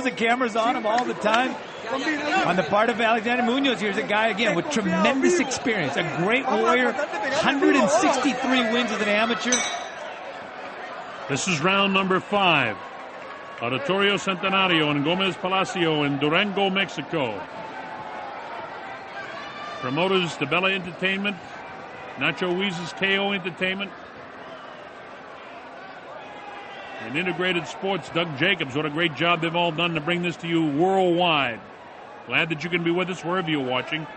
knows the camera's on him all the time. On the part of Alexander Munoz, here's a guy, again, with tremendous experience. A great warrior, 163 wins as an amateur. This is round number 5. Auditorio Centenario in Gomez Palacio in Durango, Mexico. Promoters, DeBella Entertainment, Nacho Weeze's KO Entertainment, and Integrated Sports, Doug Jacobs. What a great job they've all done to bring this to you worldwide. Glad that you can be with us wherever you're watching.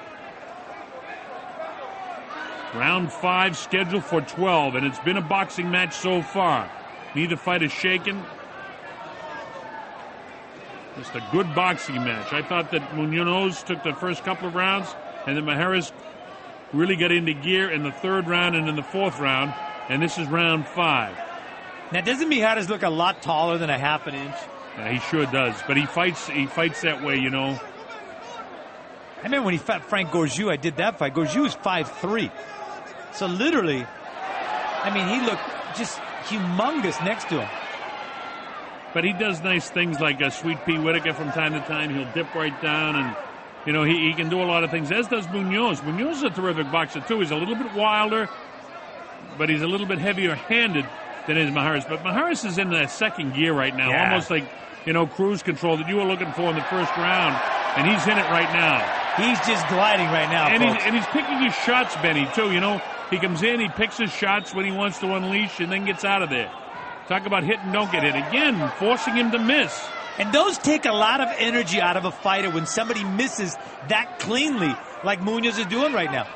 Round 5 scheduled for 12, and it's been a boxing match so far. Neither fight is shaken. Just a good boxing match. I thought that Munoz took the first couple of rounds, and then Majerus really got into gear in the 3rd round and in the 4th round, and this is round 5. Now, doesn't Mijares look a lot taller than a half an inch? Yeah, he sure does, but he fights that way, you know. I remember when he fought Frank Gorgiou, I did that fight. Gorgiou was 5'3". So literally, I mean, he looked just humongous next to him. But he does nice things like Sweet Pea Whitaker from time to time. He'll dip right down, and, you know, he can do a lot of things, as does Munoz. Munoz is a terrific boxer, too. He's a little bit wilder, but he's a little bit heavier-handed than is Majerus. But Majerus is in the second gear right now, almost like, you know, cruise control that you were looking for in the first round, and he's in it right now. He's just gliding right now, and he's picking his shots, Benny, too. You know, he comes in, he picks his shots when he wants to unleash, and then gets out of there. Talk about hit and don't get hit. Again, forcing him to miss. And those take a lot of energy out of a fighter when somebody misses that cleanly, like Munoz is doing right now.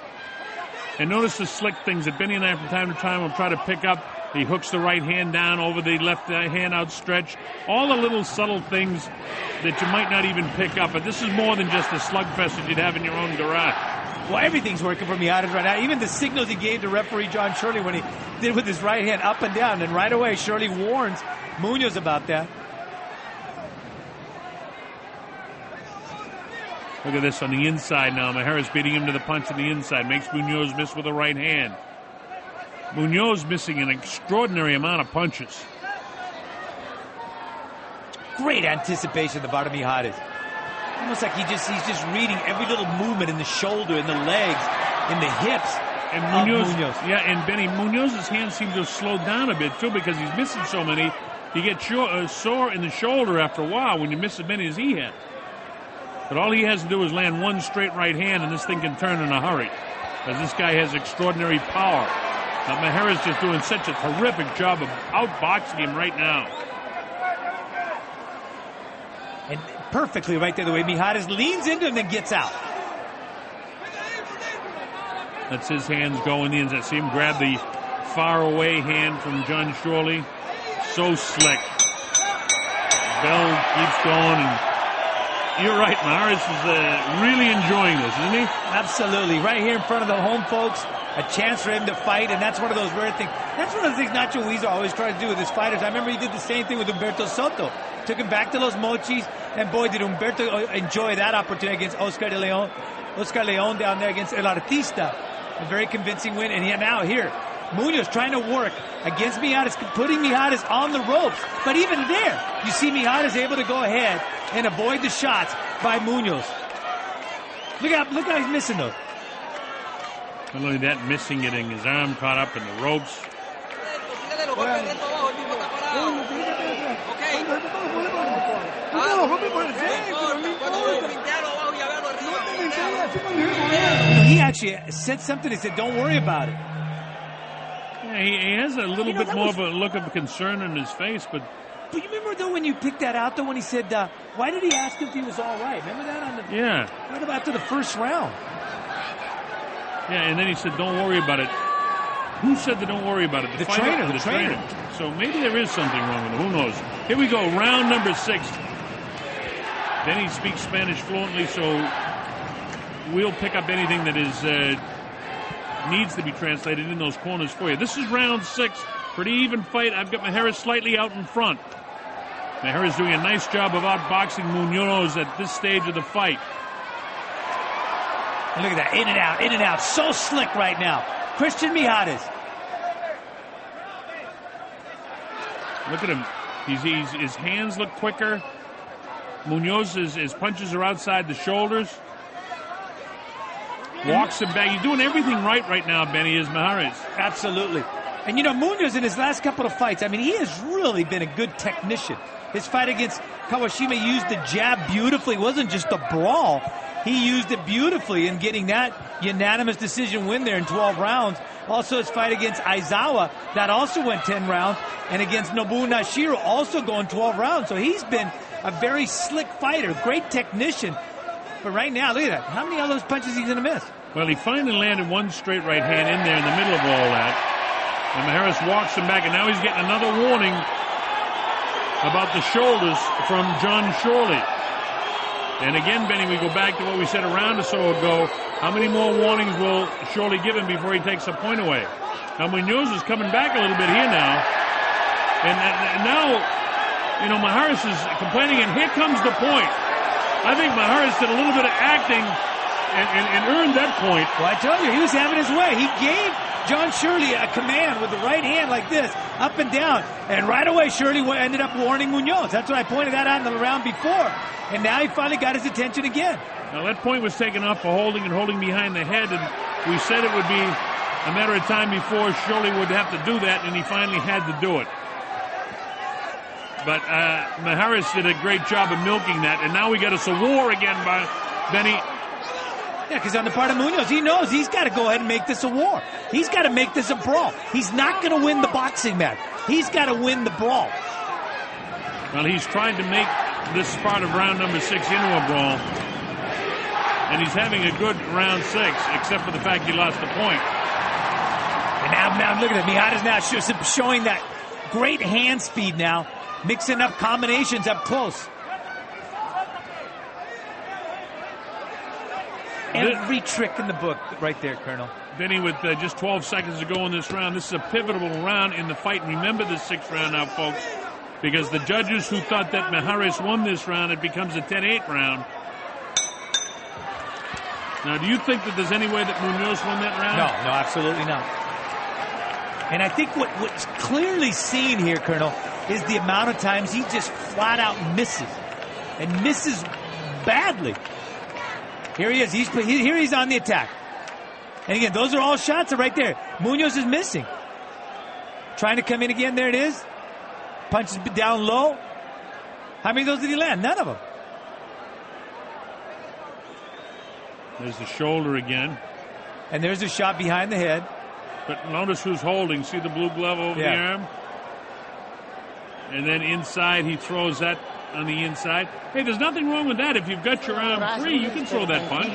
And notice the slick things that Benny and I from time to time will try to pick up. He hooks the right hand down over the left hand outstretched. All the little subtle things that you might not even pick up. But this is more than just a slugfest that you'd have in your own garage. Well, everything's working for Mijares right now. Even the signals he gave to referee John Shirley when he did with his right hand up and down. And right away, Shirley warns Munoz about that. Look at this on the inside now. Majerus beating him to the punch on the inside. Makes Munoz miss with the right hand. Munoz missing an extraordinary amount of punches. Great anticipation on the part of Mijares. Almost like he's just reading every little movement in the shoulder, in the legs, in the hips. And Munoz. Yeah, and Benny, Munoz's hands seem to have slowed down a bit, too, because he's missing so many. You get sore in the shoulder after a while when you miss as many as he had. But all he has to do is land one straight right hand, and this thing can turn in a hurry. Because this guy has extraordinary power. Now, Majerus just doing such a terrific job of outboxing him right now. And perfectly right there, the way Mijares leans into him and then gets out. That's his hands going in. I see him grab the far away hand from John Shirley. So slick. Bell keeps going, and you're right, Majerus is really enjoying this, isn't he? Absolutely. Right here in front of the home folks, a chance for him to fight, and that's one of those rare things. That's one of the things Nacho Weezer always tried to do with his fighters. I remember he did the same thing with Humberto Soto. Took him back to Los Mochis, and boy, did Humberto enjoy that opportunity against Oscar Leon down there against El Artista. A very convincing win, and now here, Munoz trying to work against Mijares, putting Mijares on the ropes. But even there, you see Mijares able to go ahead and avoid the shots by Munoz. Look how he's missing those. Not only that, missing, getting his arm caught up in the ropes. He actually said something. He said, "Don't worry about it." Yeah, he has a little bit more of a look of concern on his face, but you remember though when you picked that out though when he said, "Why did he ask if he was all right?" Remember that on the right about after the first round. Yeah, and then he said, "Don't worry about it." Who said that? Don't worry about it. The trainer. So maybe there is something wrong with him. Who knows? Here we go. Round number 6. Benny speaks Spanish fluently, so we'll pick up anything that is needs to be translated in those corners for you. This is round 6. Pretty even fight. I've got Majerus slightly out in front. Majerus doing a nice job of outboxing Munoz at this stage of the fight. And look at that. In and out. So slick right now. Christian Mijares. Look at him. His hands look quicker. Munoz, his punches are outside the shoulders. Walks him back. He's doing everything right now, Benny, is Maharis. Absolutely. And, Munoz in his last couple of fights, I mean, he has really been a good technician. His fight against Kawashima used the jab beautifully. It wasn't just a brawl. He used it beautifully in getting that unanimous decision win there in 12 rounds. Also his fight against Aizawa, that also went 10 rounds. And against Nobuo Nashiro, also going 12 rounds. So he's been a very slick fighter, great technician. But right now, look at that. How many of those punches he's going to miss? Well, he finally landed one straight right hand in there in the middle of all that. And Maharis walks him back, and now he's getting another warning about the shoulders from John Shorley. And again, Benny, we go back to what we said a round or so ago. How many more warnings will Shorley give him before he takes a point away? Now, Munoz is coming back a little bit here now. And now, Maharis is complaining, and here comes the point. I think Maharis did a little bit of acting and earned that point. Well, I told you, he was having his way. He gave John Shirley a command with the right hand like this, up and down. And right away, Shirley ended up warning Munoz. That's what I pointed that out in the round before. And now he finally got his attention again. Now, that point was taken off for holding behind the head. And we said it would be a matter of time before Shirley would have to do that, and he finally had to do it. But Maharis did a great job of milking that. And now we got us a war again by Benny. Yeah, because on the part of Munoz, he knows he's got to go ahead and make this a war. He's got to make this a brawl. He's not going to win the boxing match. He's got to win the brawl. Well, he's trying to make this part of round number 6 into a brawl. And he's having a good round 6, except for the fact he lost the point. And now look at it. Mijares now showing that great hand speed now, mixing up combinations up close. Every trick in the book right there, Colonel. Benny, with just 12 seconds to go in this round, this is a pivotal round in the fight. Remember the 6th round now, folks, because the judges who thought that Maharis won this round, it becomes a 10-8 round. Now, do you think that there's any way that Munoz won that round? No, absolutely not. And I think what's clearly seen here, Colonel, is the amount of times he just flat out misses. And misses badly. Here he is. Here he's on the attack. And again, those are all shots right there. Munoz is missing. Trying to come in again. There it is. Punches down low. How many of those did he land? None of them. There's the shoulder again. And there's a shot behind the head. But notice who's holding. See the blue glove over the arm? And then inside, he throws that on the inside. Hey, there's nothing wrong with that. If you've got your arm free, you can throw that punch.